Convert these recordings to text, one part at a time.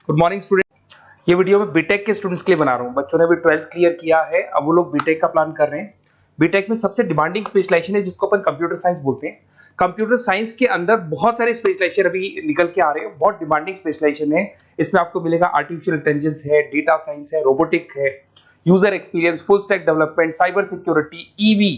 Good morning student. ये video मैं BTech के स्टूडेंट्स के लिए बना रहा हूँ। बच्चों ने भी 12th क्लियर किया है, अब वो लोग बीटेक का प्लान कर रहे हैं। बीटेक में सबसे डिमांडिंग स्पेशलाइजेशन है जिसको अपन कंप्यूटर साइंस बोलते हैं। कंप्यूटर साइंस के अंदर बहुत सारे स्पेशलाइजेशन अभी निकल के आ रहे हैं, बहुत डिमांडिंग स्पेशलाइजेशन है। इसमें आपको मिलेगा आर्टिफिशियल इंटेलिजेंस है, डेटा साइंस है, रोबोटिक है, user experience, full stack development, cyber security, EV,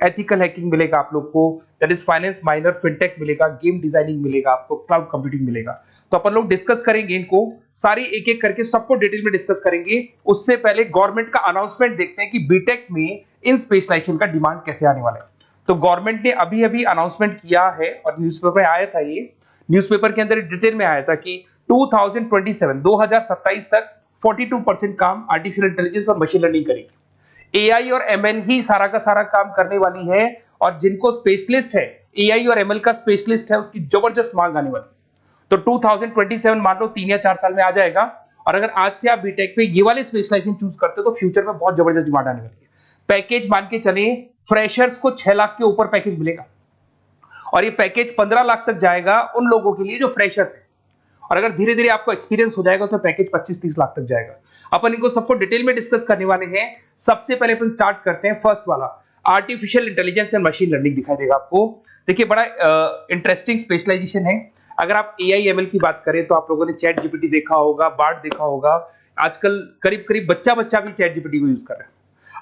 ethical hacking मिलेगा आप लोग को, that is finance minor, fintech मिलेगा, गेम डिजाइनिंग मिलेगा आपको, क्लाउड कंप्यूटिंग मिलेगा। तो अपन लोग डिस्कस करेंगे इनको सारी एक एक करके, सबको डिटेल में डिस्कस करेंगे। उससे पहले गवर्नमेंट का अनाउंसमेंट देखते हैं कि बीटेक में इन स्पेशलाइजेशन का डिमांड कैसे आने वाला है। तो गवर्नमेंट ने अभी अभी अनाउंसमेंट किया है और न्यूज़पेपर में आया था, ये न्यूज़पेपर के अंदर डिटेल में आया था कि 2027 तक 42% काम आर्टिफिशियल इंटेलिजेंस और मशीन लर्निंग करेगी। एआई और एमएल ही सारा का सारा काम करने वाली है, और जिनको स्पेशलिस्ट है, एआई और एमएल का स्पेशलिस्ट है, उसकी जबरदस्त मांग आने वाली है। तो 2027 मान लो 3 या 4 साल में आ जाएगा। और अगर आज से आप बीटेक पे ये वाले स्पेशलाइजेशन चूज करते हो तो फ्यूचर में बहुत जबरदस्त डिमांड आने वाली है। पैकेज मान के चले, फ्रेशर्स को 6 लाख के ऊपर पैकेज मिलेगा, और ये पैकेज 15 लाख तक जाएगा उन लोगों के लिए जो फ्रेशर्स है। और अगर धीरे धीरे आपको एक्सपीरियंस हो जाएगा तो पैकेज 25-30 लाख तक जाएगा। अपन इनको सबको डिटेल में डिस्कस करने वाले हैं। सबसे पहले अपन स्टार्ट करते हैं फर्स्ट वाला, artificial intelligence and machine learning दिखाई देगा आपको। देखिए बड़ा इंटरेस्टिंग स्पेशलाइजेशन है। अगर आप एआई एमएल की बात करें तो आप लोगों ने चैट जीपीटी देखा होगा, बार्ड देखा होगा। आजकल करीब करीब बच्चा भी चैट जीपीटी को यूज कर रहा है।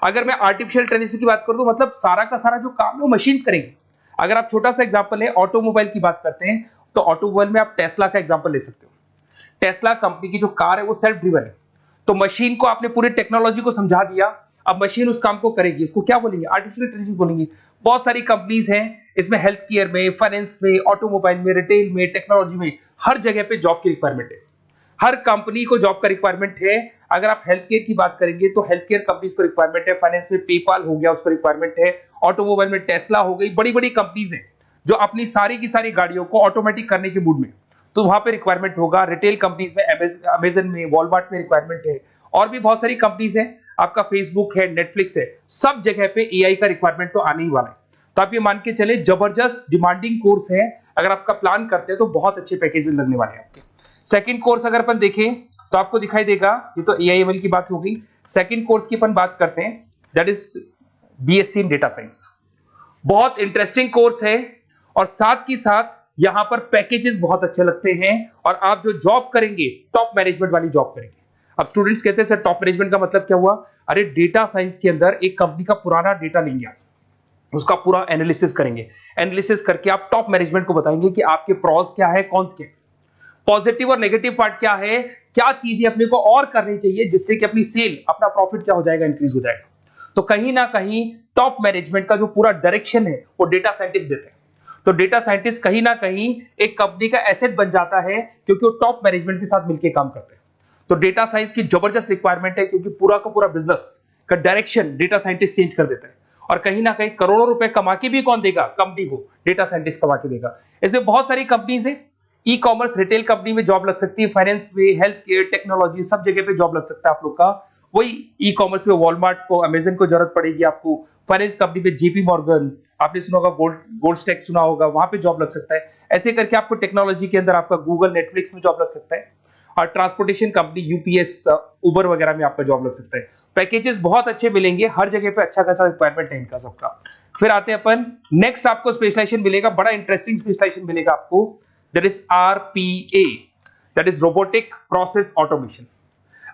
अगर मैं आर्टिफिशियल इंटेलिजेंस की बात करूं तो मतलब सारा का सारा जो काम है वो मशीन्स करेंगे। अगर आप छोटा सा एग्जांपल है, ऑटोमोबाइल की बात करते हैं तो ऑटोमोबाइल में आप टेस्ला का एग्जांपल ले सकते हो। टेस्ला कंपनी की जो कार है वो सेल्फ ड्रिवन है। तो मशीन को आपने पूरी टेक्नोलॉजी को समझा दिया, अब मशीन उस काम को करेगी। इसको क्या बोलेंगे? आर्टिफिशियल इंटेलिजेंस बोलेंगे। बहुत सारी कंपनीज हैं इसमें, हेल्थ केयर में, फाइनेंस में, ऑटोमोबाइल में, रिटेल में, टेक्नोलॉजी में, हर जगह पे जॉब की रिक्वायरमेंट है। हर कंपनी को जॉब का रिक्वायरमेंट है। अगर आप हेल्थ केयर की बात करेंगे तो हेल्थ केयर कंपनीज को रिक्वायरमेंट है, फाइनेंस में पेपाल हो गया उसको रिक्वायरमेंट है, ऑटोमोबाइल में टेस्ला हो गई, बड़ी बड़ी कंपनीज हैं जो अपनी सारी की सारी गाड़ियों को ऑटोमेटिक करने के मूड में, तो वहां पे रिक्वायरमेंट होगा। रिटेल कंपनीज में अमेजन में, वॉलमार्ट में रिक्वायरमेंट है, और भी बहुत सारी कंपनीज हैं, आपका फेसबुक है, नेटफ्लिक्स है, सब जगह पे एआई का रिक्वायरमेंट तो आने ही वाला है। तो आप ये मान के चले जबरदस्त डिमांडिंग कोर्स है। अगर आपका प्लान करते हैं तो बहुत अच्छे पैकेजेस लगने वाले हैं आपके। सेकंड कोर्स अगर अपन देखें तो आपको दिखाई देगा, ये तो एआई एमएल की बात हो गई। सेकंड कोर्स की अपन बात करते हैं, that is BSc in data science. बहुत इंटरेस्टिंग कोर्स है, और साथ ही साथ यहां पर पैकेजेस बहुत अच्छे लगते हैं, और आप जो जॉब करेंगे टॉप मैनेजमेंट वाली जॉब करेंगे। अब स्टूडेंट्स कहते हैं सर टॉप मैनेजमेंट का मतलब क्या हुआ? अरे डेटा साइंस के अंदर एक कंपनी का पुराना डेटा लेंगे आप, उसका पूरा एनालिसिस करेंगे, एनालिसिस करके आप टॉप मैनेजमेंट को बताएंगे कि आपके प्रॉस क्या है, कॉन्स क्या है, पॉजिटिव और नेगेटिव पार्ट क्या है, क्या चीजें अपने को और करनी चाहिए जिससे कि अपनी सेल, अपना प्रॉफिट क्या हो जाएगा, इंक्रीज हो जाएगा। तो कहीं ना कहीं टॉप मैनेजमेंट का जो पूरा डायरेक्शन है वो डेटा साइंटिस्ट देते हैं। तो डेटा साइंटिस्ट कहीं ना कहीं एक कंपनी का एसेट बन जाता है, क्योंकि वो टॉप मैनेजमेंट के साथ मिलकर काम करते हैं। तो डेटा साइंस की जबरदस्त रिक्वायरमेंट है, क्योंकि पूरा का पूरा बिजनेस का डायरेक्शन डेटा साइंटिस्ट चेंज कर देता है। और कहीं ना कहीं करोड़ों रुपए कमा के भी कौन देगा? कंपनी को डेटा साइंटिस्ट कमा के देगा। ऐसे बहुत सारी कंपनीज है, ई कॉमर्स, रिटेल कंपनी में जॉब लग सकती है, फाइनेंस में, हेल्थ केयर, टेक्नोलॉजी, सब जगह पे जॉब लग सकता है आप लोग का। वही ई कॉमर्स में वॉलमार्ट को, अमेजन को जरूरत पड़ेगी आपको। फाइनेंस कंपनी में जेपी मॉर्गन, आपने सुना होगा, गोल्ड स्टैक सुना होगा, वहां पे जॉब लग सकता है। ऐसे करके आपको टेक्नोलॉजी के अंदर आपका गूगल, नेटफ्लिक्स में जॉब लग सकता है। और ट्रांसपोर्टेशन कंपनी, यूपीएस, उबर वगैरह में आपका जॉब लग सकता है। पैकेजेस बहुत अच्छे मिलेंगे, हर जगह पे अच्छा खासा रिक्वायरमेंट है इनका सबका। फिर आते हैं अपन नेक्स्ट, आपको स्पेशलाइजेशन मिलेगा, बड़ा इंटरेस्टिंग स्पेशलाइजेशन मिलेगा आपको, that is RPA, that is robotic process automation.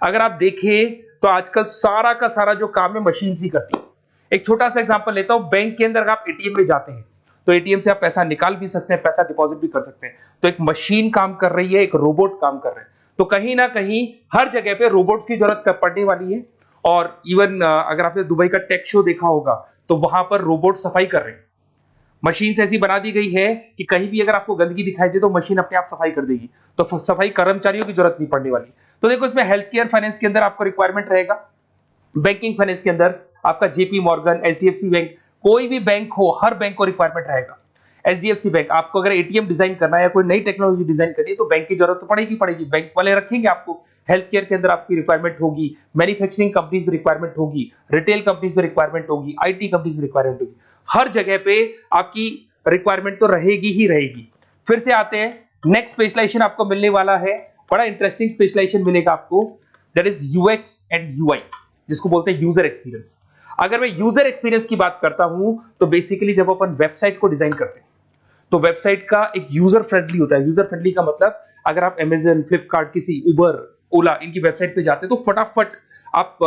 अगर आप देखें तो आजकल सारा का सारा जो काम है मशीन ही करती है। एक छोटा सा एग्जांपल लेता हूं, बैंक के अंदर अगर आप एटीएम में जाते हैं तो एटीएम से आप पैसा निकाल भी सकते हैं, पैसा डिपॉजिट भी कर सकते हैं। तो एक मशीन काम कर रही है, एक रोबोट काम कर रहे हैं। तो कहीं ना कहीं हर जगह पे रोबोट्स की जरूरत पड़ने वाली है। और इवन अगर आपने दुबई का टेक शो देखा होगा तो वहां पर रोबोट सफाई कर रहे हैं। मशीन ऐसी बना दी गई है कि कहीं भी अगर आपको गंदगी दिखाई दे तो मशीन अपने आप सफाई कर देगी। तो सफाई कर्मचारियों की जरूरत नहीं पड़ने वाली। तो देखो इसमें हेल्थ केयर, फाइनेंस के अंदर आपको रिक्वायरमेंट रहेगा। बैंकिंग फाइनेंस के अंदर आपका जेपी मॉर्गन, एचडीएफसी बैंक, कोई भी बैंक हो, हर बैंक को रिक्वायरमेंट रहेगा। एचडीएफसी बैंक, आपको अगर एटीएम डिजाइन करना है या कोई नई टेक्नोलॉजी डिजाइन करनी है तो बैंक की जरूरत तो पड़ेगी, बैंक वाले रखेंगे आपको। हेल्थ केयर के अंदर आपकी रिक्वायरमेंट होगी, मैन्युफैक्चरिंग कंपनीज में रिक्वायरमेंट होगी, रिटेल कंपनीज में रिक्वायरमेंट होगी, आईटी कंपनीज में रिक्वायरमेंट होगी। हर जगह पे आपकी रिक्वायरमेंट तो रहेगी ही रहेगी। फिर से आते हैं नेक्स्ट स्पेशलाइजेशन आपको मिलने वाला है बड़ा इंटरेस्टिंग स्पेशलाइजेशन मिलेगा आपको, that is UX and UI, जिसको बोलते हैं यूजर एक्सपीरियंस। अगर मैं यूजर एक्सपीरियंस की बात करता हूं तो बेसिकली जब अपन वेबसाइट को डिजाइन करते हैं तो वेबसाइट का एक यूजर फ्रेंडली होता है। यूजर फ्रेंडली का मतलब अगर आप अमेजन, फ्लिपकार्ट, किसी उबर, ओला इनकी वेबसाइट पे जाते हैं तो फटाफट आप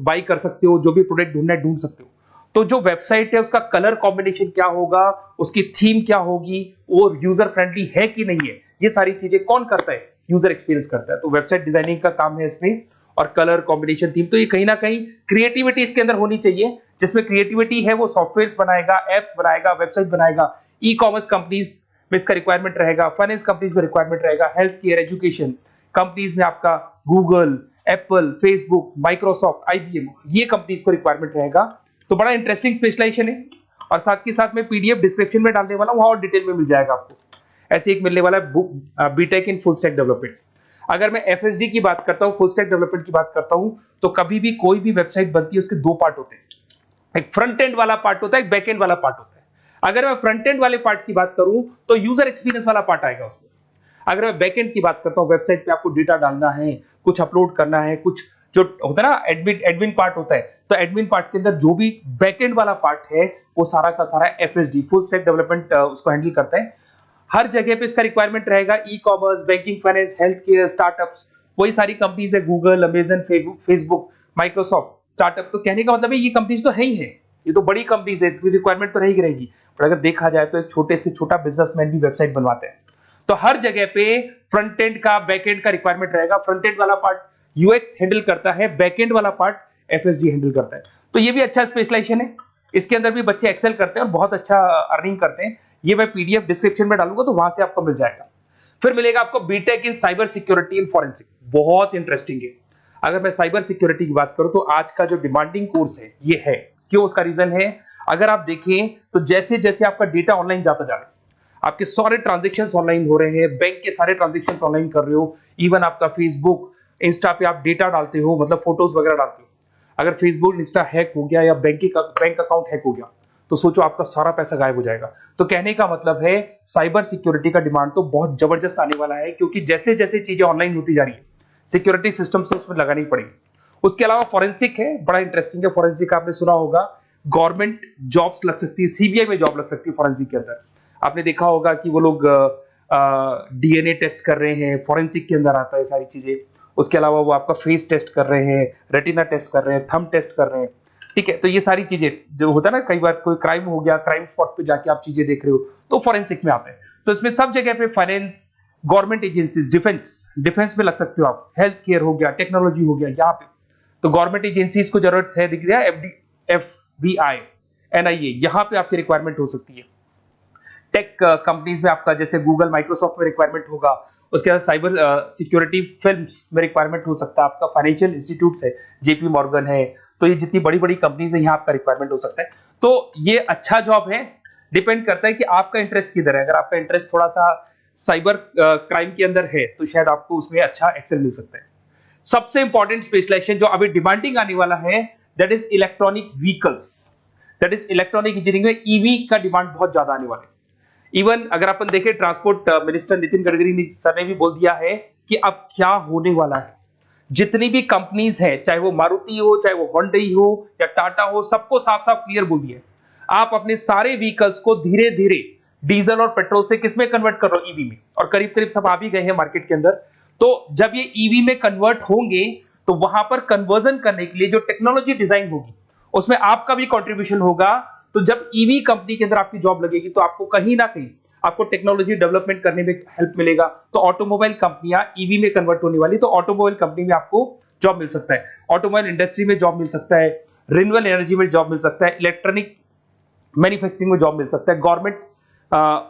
बाई कर सकते हो, जो भी प्रोडक्ट ढूंढना है ढूंढ सकते हो। तो जो वेबसाइट है उसका कलर कॉम्बिनेशन क्या होगा, उसकी थीम क्या होगी, वो यूजर फ्रेंडली है कि नहीं है, ये सारी चीजें कौन करता है, यूजर एक्सपीरियंस करता है। तो वेबसाइट डिजाइनिंग का काम है इसमें, और कलर कॉम्बिनेशन, थीम, तो ये कहीं ना कहीं क्रिएटिविटी इसके अंदर होनी चाहिए। जिसमें क्रिएटिविटी है वो सॉफ्टवेयर बनाएगा, एप्स बनाएगा, वेबसाइट बनाएगा। ई कॉमर्स कंपनीज में इसका रिक्वायरमेंट रहेगा, फाइनेंस कंपनीज में रिक्वायरमेंट रहेगा, हेल्थ केयर, एजुकेशन कंपनीज में आपका Google, Apple, Facebook, Microsoft, IBM, ये कंपनीज को रिक्वायरमेंट रहेगा। तो बड़ा इंटरेस्टिंग स्पेशलाइजेशन है, और साथ के साथ में पीडीएफ डिस्क्रिप्शन में डालने वाला हूं, वहां और डिटेल में मिल जाएगा आपको। ऐसे एक मिलने वाला है book BTech in full stack development. अगर मैं एफएसडी की बात करता हूं, फुल स्टैक डेवलपमेंट की बात करता हूं, तो कभी भी कोई भी वेबसाइट बनती है उसके दो पार्ट होते हैं, एक फ्रंट एंड वाला पार्ट होता है, एक बैक एंड वाला पार्ट होता है। अगर मैं फ्रंट एंड वाले पार्ट की बात करूं तो यूजर एक्सपीरियंस वाला पार्ट आएगा उसमें। अगर मैं बैक एंड की बात करता हूं, वेबसाइट पे आपको डेटा डालना है, कुछ अपलोड करना है, कुछ जो होता है ना एडमिन पार्ट होता है, तो एडमिन पार्ट के अंदर जो भी बैक एंड वाला पार्ट है वो सारा का सारा एफएसडी, फुल स्टैक डेवलपमेंट, उसको हैंडल करता है। हर जगह पे इसका रिक्वायरमेंट रहेगा, e commerce, banking, finance, health care, startups, वही सारी कंपनीज है, Google, Amazon, Facebook, Microsoft, startup. तो कहने का मतलब है ये कंपनीज तो है ही है, ये तो बड़ी कंपनीज है, इसकी रिक्वायरमेंट तो रहेगी रहेगी। पर अगर देखा जाए तो एक छोटे से छोटा बिजनेसमैन भी वेबसाइट बनवाते हैं। तो हर जगह पे फ्रंट एंड का, बैक एंड का रिक्वायरमेंट रहेगा। फ्रंट एंड वाला पार्ट यूएक्स हैंडल करता है, बैक एंड वाला पार्ट एफएसडी हैंडल करता है। तो ये भी अच्छा स्पेशलाइजेशन है, इसके अंदर भी बच्चे एक्सेल करते हैं और बहुत अच्छा अर्निंग करते हैं। ये मैं पीडीएफ डिस्क्रिप्शन में डालूंगा तो वहां से आपको मिल जाएगा। फिर मिलेगा आपको BTech in cyber security and forensic, बहुत इंटरेस्टिंग है। अगर मैं साइबर सिक्योरिटी की बात करूं तो आज का जो डिमांडिंग कोर्स है ये है। क्यों? उसका रीजन है, अगर आप देखें तो जैसे जैसे आपका डेटा ऑनलाइन जाता जा रहा है, आपके सारे ट्रांजेक्शंस ऑनलाइन हो रहे हैं, बैंक के सारे ट्रांजेक्शंस ऑनलाइन कर रहे हो, इवन आपका फेसबुक, इंस्टा पे आप डेटा डालते हो, मतलब फोटोज वगैरह डालते हो। अगर फेसबुक, इंस्टा हैक हो गया या बैंक अकाउंट हैक हो गया तो सोचो आपका सारा पैसा गायब हो जाएगा। तो कहने का मतलब है साइबर सिक्योरिटी का डिमांड तो बहुत जबरदस्त आने वाला है, क्योंकि जैसे जैसे चीजें ऑनलाइन होती जा रही है सिक्योरिटी सिस्टम्स तो उसमें लगानी पड़ेगी। उसके अलावा फॉरेंसिक है, बड़ा इंटरेस्टिंग है। फॉरेंसिक आपने सुना होगा, गवर्नमेंट जॉब्स लग सकती है, सीबीआई में जॉब लग सकती है फॉरेंसिक के अंदर। आपने देखा होगा कि वो लोग डीएनए टेस्ट कर रहे हैं, फॉरेंसिक के अंदर आता है सारी चीजें। उसके अलावा वो आपका फेस टेस्ट कर रहे हैं, रेटिना टेस्ट कर रहे हैं, थंब टेस्ट कर रहे हैं, ठीक है। तो ये सारी चीजें जो होता है ना, कई बार कोई क्राइम हो गया, क्राइम स्पॉट पे जाके आप चीजें देख रहे हो तो फॉरेंसिक में आता है। तो इसमें सब जगह पे फाइनेंस, गवर्नमेंट एजेंसीज, डिफेंस में लग सकते हो आप, हेल्थ केयर हो गया, टेक्नोलॉजी हो गया, यहाँ पे तो गवर्नमेंट एजेंसीज को जरूरत है, दिख गया एफबीआई, एनआईए, यहाँ पे आपकी रिक्वायरमेंट हो सकती है। टेक कंपनीज में आपका जैसे गूगल, माइक्रोसॉफ्ट में रिक्वायरमेंट होगा। उसके बाद साइबर सिक्योरिटी फिल्म्स में रिक्वायरमेंट हो सकता है आपका, फाइनेंशियल इंस्टीट्यूट्स है, जेपी मॉर्गन है, तो ये जितनी बड़ी बड़ी कंपनीज है यहाँ आपका रिक्वायरमेंट हो सकता है। तो ये अच्छा जॉब है, डिपेंड करता है कि आपका इंटरेस्ट किधर है। अगर आपका इंटरेस्ट थोड़ा सा साइबर क्राइम के अंदर है तो शायद आपको उसमें अच्छा एक्सेल मिल सकता है। सबसे इंपॉर्टेंट स्पेशलाइजेशन जो अभी डिमांडिंग आने वाला है, that is electronic vehicles, that is electronic engineering में ईवी का डिमांड बहुत ज्यादा आने वाला है। इवन अगर अपन देखें, transport minister Nitin Gadkari sir ने भी बोल दिया है कि अब क्या होने वाला है, जितनी भी कंपनीज है, चाहे वो मारुति हो, चाहे वो होंडई हो या टाटा हो, सबको साफ साफ क्लियर बोल दिया, आप अपने सारे व्हीकल्स को धीरे धीरे डीजल और पेट्रोल से किसमें कन्वर्ट कर रहे हो, ईवी में। और करीब करीब सब आ भी गए हैं मार्केट के अंदर। तो जब ये ईवी में कन्वर्ट होंगे तो वहां पर कन्वर्जन करने के लिए जो टेक्नोलॉजी डिजाइन होगी उसमें आपका भी कॉन्ट्रीब्यूशन होगा। तो जब ईवी कंपनी के अंदर आपकी जॉब लगेगी तो आपको कहीं ना कहीं आपको टेक्नोलॉजी डेवलपमेंट करने में हेल्प मिलेगा। तो ऑटोमोबाइल कंपनियां ईवी में कन्वर्ट होने वाली, तो ऑटोमोबाइल कंपनी में आपको जॉब मिल सकता है, ऑटोमोबाइल इंडस्ट्री में जॉब मिल सकता है, रिन्यूएबल एनर्जी में जॉब मिल सकता है, इलेक्ट्रॉनिक मैन्युफैक्चरिंग में जॉब मिल सकता है, गवर्नमेंट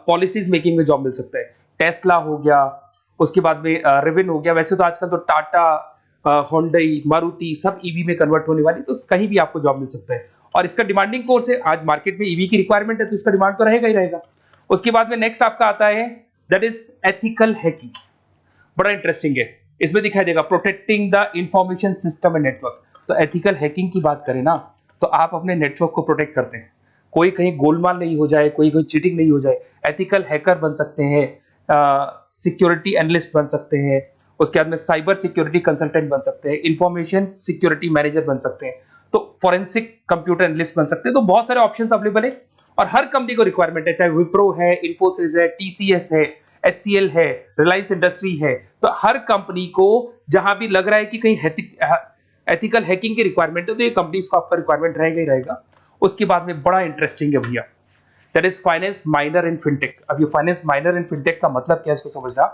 पॉलिसीज मेकिंग में जॉब मिल सकता है। टेस्ला हो गया, उसके बाद में रिविन हो गया। वैसे तो आजकल तो टाटा, होंडई, मारुति सब ईवी में कन्वर्ट होने वाली, तो कहीं भी आपको जॉब मिल सकता है। और इसका डिमांडिंग कोर्स है, आज मार्केट में ईवी की रिक्वायरमेंट है तो इसका डिमांड तो रहेगा ही रहेगा। उसके बाद में नेक्स्ट आपका आता है दैट इज एथिकल हैकिंग, बड़ा इंटरेस्टिंग है। इसमें दिखाई देगा protecting the information system and network. तो एथिकल हैकिंग की बात करें ना, तो आप अपने नेटवर्क को प्रोटेक्ट करते हैं, कोई कहीं गोलमाल नहीं हो जाए, कोई चीटिंग नहीं हो जाए। एथिकल हैकर बन सकते हैं, सिक्योरिटी एनालिस्ट बन सकते हैं, उसके बाद में साइबर सिक्योरिटी कंसल्टेंट बन सकते हैं, इंफॉर्मेशन सिक्योरिटी मैनेजर बन सकते हैं, तो फॉरेंसिक कंप्यूटर एनालिस्ट बन सकते हैं। तो बहुत सारे ऑप्शंस अवेलेबल है और हर कंपनी को रिक्वायरमेंट है, चाहे विप्रो है, इन्फोसिस है, टीसीएस है, एचसीएल है, रिलायंस इंडस्ट्री है। तो हर कंपनी को जहां भी लग रहा है कि कहीं एथिकल हैकिंग की रिक्वायरमेंट है तो ये कंपनीज को आपका रिक्वायरमेंट रहेगा ही रहेगा। उसके बाद में बड़ा इंटरेस्टिंग है भैया, that is finance minor in fintech. अब ये फाइनेंस माइनर इन फिनटेक का मतलब क्या है इसको समझना।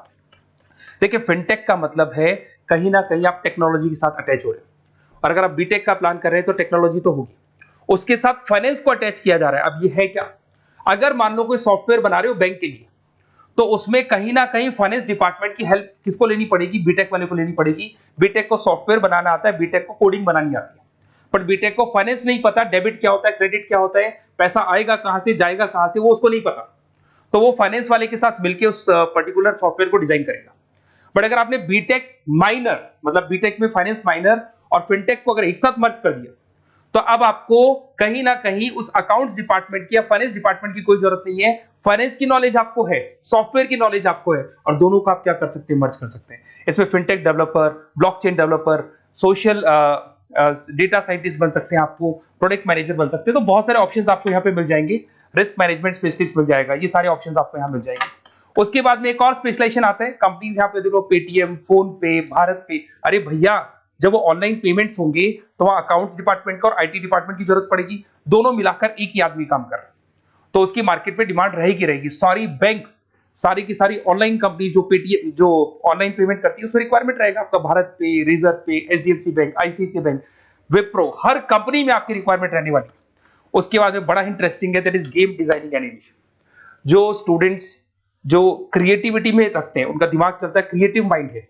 देखिए फिनटेक का मतलब है कहीं ना कहीं आप टेक्नोलॉजी के साथ अटैच हो रहे हैं, और अगर आप बीटेक का प्लान कर रहे हैं तो टेक्नोलॉजी तो होगी, उसके साथ फाइनेंस को अटैच किया जा रहा है। अब ये है क्या, अगर मान लो कोई सॉफ्टवेयर बना रहे हो बैंक के लिए, तो उसमें कहीं ना कहीं फाइनेंस डिपार्टमेंट की हेल्प किसको लेनी पड़ेगी, बीटेक वाले को लेनी पड़ेगी। बीटेक को सॉफ्टवेयर बनाना आता है, बीटेक को कोडिंग बनानी आती है, पर बीटेक को फाइनेंस नहीं पता, डेबिट क्या होता है, क्रेडिट क्या होता है, पैसा आएगा कहां से जाएगा कहां से, वो उसको नहीं पता। तो वो फाइनेंस वाले के साथ मिलकर उस पर्टिकुलर सॉफ्टवेयर को डिजाइन करेगा। बट अगर आपने बीटेक माइनर मतलब बीटेक में फाइनेंस माइनर और फिनटेक को अगर एक साथ मर्ज कर दिया, तो अब आपको कहीं ना कहीं उस अकाउंट्स डिपार्टमेंट की या फाइनेंस डिपार्टमेंट की कोई जरूरत नहीं है। फाइनेंस की नॉलेज आपको है, सॉफ्टवेयर की नॉलेज आपको है, और दोनों को आप क्या कर सकते हैं, मर्ज कर सकते हैं। इसमें fintech developer, blockchain developer, social data scientist बन सकते हैं, आपको प्रोडक्ट मैनेजर बन सकते हैं। तो बहुत सारे ऑप्शंस आपको यहाँ पे मिल जाएंगे, रिस्क मैनेजमेंट स्पेशलिस्ट मिल जाएगा, ये सारे ऑप्शंस आपको यहाँ मिल जाएंगे। उसके बाद में एक और स्पेशलाइजेशन आता है, कंपनीज यहाँ पे देखो पेटीएम, फोन पे, भारत पे। अरे भैया जब वो ऑनलाइन पेमेंट्स होंगे तो वहां अकाउंट्स डिपार्टमेंट का और आईटी डिपार्टमेंट की जरूरत पड़ेगी, दोनों मिलाकर एक ही आदमी काम कर रहा है, तो उसकी मार्केट में डिमांड रहेगी रहेगी। सारी बैंक्स, सारी की सारी ऑनलाइन कंपनी जो पेटीएम जो ऑनलाइन पेमेंट करती है उसमें रिक्वायरमेंट रहेगा आपका, भारत पे, Razorpay, HDFC bank, ICICI bank, Wipro, हर कंपनी में आपकी रिक्वायरमेंट रहने वाली है। उसके बाद में बड़ा इंटरेस्टिंग है, that is game designing animation. जो स्टूडेंट्स जो क्रिएटिविटी में रखते हैं, उनका दिमाग चलता है, क्रिएटिव माइंड है,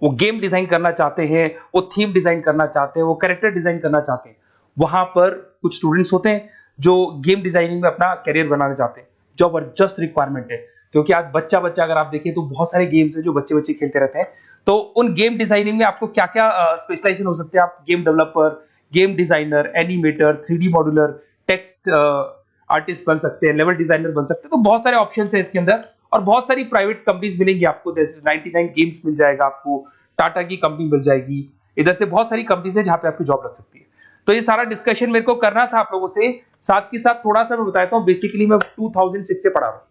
वो गेम डिजाइन करना चाहते हैं, वो थीम डिजाइन करना चाहते हैं, वो कैरेक्टर डिजाइन करना चाहते हैं, वहां पर कुछ स्टूडेंट्स होते हैं जो गेम डिजाइनिंग में अपना करियर बनाना चाहते हैं। जबरदस्त रिक्वायरमेंट है, क्योंकि आज बच्चा बच्चा अगर आप देखें तो बहुत सारे गेम्स हैं जो बच्चे बच्चे खेलते रहते हैं। तो उन गेम डिजाइनिंग में आपको क्या क्या स्पेशलाइजेशन हो सकते हैं, आप game developer, game designer, animator, 3D modular, text artist बन सकते हैं, लेवल डिजाइनर बन सकते हैं। तो बहुत सारे ऑप्शंस हैं इसके अंदर, और बहुत सारी प्राइवेट कंपनीज मिलेंगी आपको, जैसे 99 गेम्स मिल जाएगा आपको, टाटा की कंपनी मिल जाएगी, इधर से बहुत सारी कंपनीज है जहां पे आपकी जॉब लग सकती है। तो ये सारा डिस्कशन मेरे को करना था आप लोगों से, साथ के साथ थोड़ा सा मैं बताता हूँ। बेसिकली मैं 2006 से पढ़ा रहा हूँ,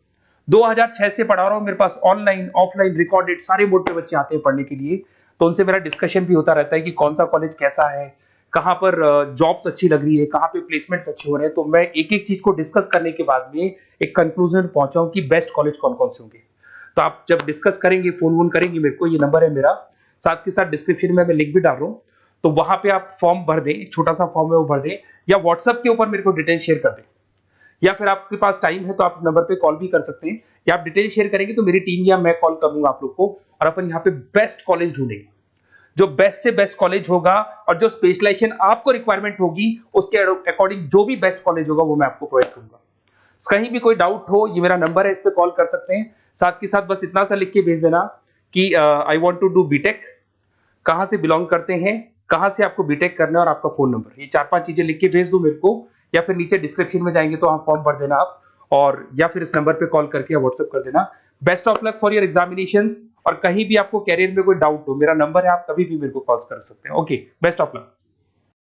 2006 से पढ़ा रहा हूँ। मेरे पास ऑनलाइन ऑफलाइन रिकॉर्डेड सारे बोर्ड पे बच्चे आते हैं पढ़ने के लिए, तो उनसे मेरा डिस्कशन भी होता रहता है कि कौन सा कॉलेज कैसा है, कहाँ पर जॉब्स अच्छी लग रही है, कहाँ पे प्लेसमेंट्स अच्छे हो रहे हैं। तो मैं एक एक चीज को डिस्कस करने के बाद में एक कंक्लूजन में पहुंचा हूं कि बेस्ट कॉलेज कौन कौन से होंगे। तो आप जब डिस्कस करेंगे, फोन वोन करेंगे मेरे को, ये नंबर है मेरा, साथ के साथ डिस्क्रिप्शन में मैं लिंक भी डाल रहा हूँ, तो वहां पे आप फॉर्म भर दें, छोटा सा फॉर्म है वो भर दें, या व्हाट्सएप के ऊपर मेरे को डिटेल शेयर कर दें, या फिर आपके पास टाइम है तो आप इस नंबर पे कॉल भी कर सकते हैं, या आप डिटेल शेयर करेंगे तो मेरी टीम या मैं कॉल करूंगा आप लोग को, और अपन यहाँ पे बेस्ट कॉलेज ढूंढेंगे। जो बेस्ट से बेस्ट कॉलेज होगा और जो स्पेशलाइजेशन आपको रिक्वायरमेंट होगी उसके अकॉर्डिंग जो भी बेस्ट कॉलेज होगा वो मैं आपको प्रोवाइड करूंगा। कहीं भी कोई डाउट हो, ये मेरा नंबर है, इस पे कॉल कर सकते हैं। साथ के साथ बस इतना सा लिख के भेज देना कि I want to do BTech, कहां से बिलोंग करते हैं, कहां से आपको बीटेक करना है, और आपका फोन नंबर, ये 4-5 चीजें लिख के भेज दो मेरे को, या फिर नीचे डिस्क्रिप्शन में जाएंगे तो आप फॉर्म भर देना आप, और या फिर इस नंबर पे कॉल करके या व्हाट्सएप कर देना। Best of luck for your examinations, और कहीं भी आपको कैरियर में कोई डाउट हो, मेरा नंबर है, आप कभी भी मेरे को कॉल कर सकते हैं। Okay, best of luck.